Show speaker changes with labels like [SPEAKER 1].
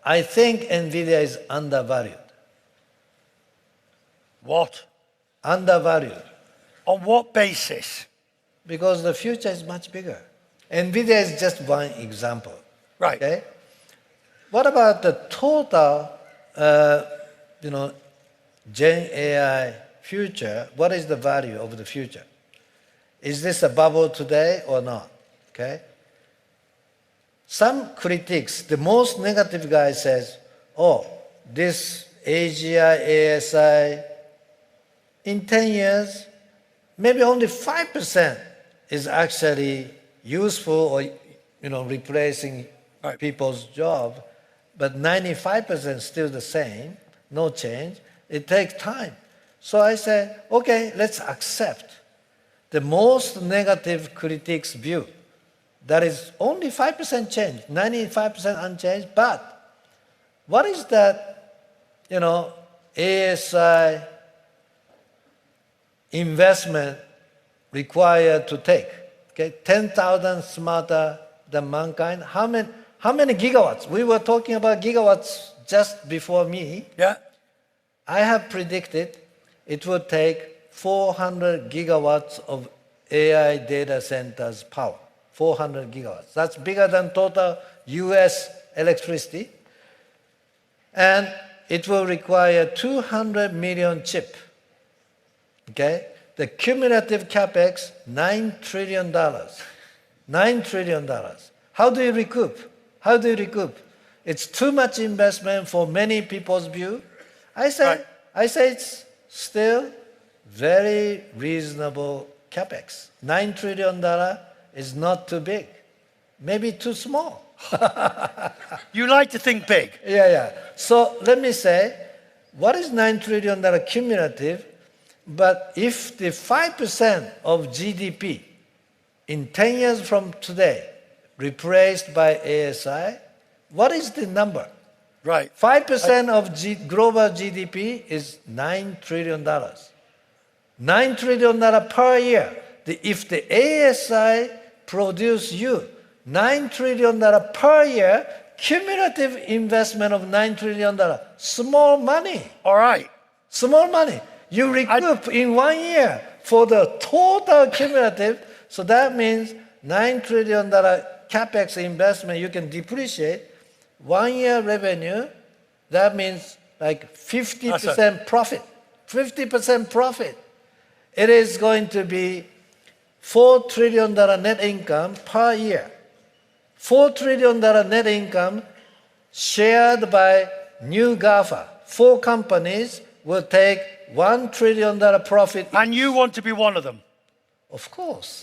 [SPEAKER 1] I think Nvidia is undervalued.
[SPEAKER 2] What?
[SPEAKER 1] Undervalued.
[SPEAKER 2] On what basis?
[SPEAKER 1] Because the future is much bigger. Nvidia is just one example.
[SPEAKER 2] Right.
[SPEAKER 1] Okay? What about the total, Gen AI future? What is the value of the future? Is this a bubble today or not? Okay? Some critics, the most negative guy says, oh, this AGI, ASI, in 10 years, maybe only 5% is actually useful or replacing people's job, but 95% still the same, no change. It takes time. So I say, okay, let's accept the most negative critics' view. That is only 5% change, 95% unchanged, but what is that, ASI investment required to take? Okay, 10,000 smarter than mankind. How many gigawatts? We were talking about gigawatts just before me.
[SPEAKER 2] Yeah.
[SPEAKER 1] I have predicted it will take 400 gigawatts of AI data centers power. 400 gigawatts. That's bigger than total US electricity. And it will require 200 million chips. Okay? The cumulative capex, $9 trillion. $9 trillion. How do you recoup? How do you recoup? It's too much investment for many people's view. I say it's still very reasonable capex. $9 trillion is not too big. Maybe too small.
[SPEAKER 2] You like to think big.
[SPEAKER 1] Yeah. So let me say, what is $9 trillion cumulative? But if the 5% of GDP in 10 years from today replaced by ASI, what is the number?
[SPEAKER 2] Right.
[SPEAKER 1] 5% of global GDP is $9 trillion. $9 trillion per year. If the ASI produce you $9 trillion per year, cumulative investment of $9 trillion, small money.
[SPEAKER 2] All right.
[SPEAKER 1] Small money. You recoup in 1 year for the total cumulative. So that means $9 trillion capex investment you can depreciate. 1 year revenue, that means like 50% profit. 50% profit. It is going to be $4 trillion net income per year. $4 trillion net income shared by new GAFA. 4 companies will take $1 trillion profit.
[SPEAKER 2] And you want to be one of them?
[SPEAKER 1] Of course.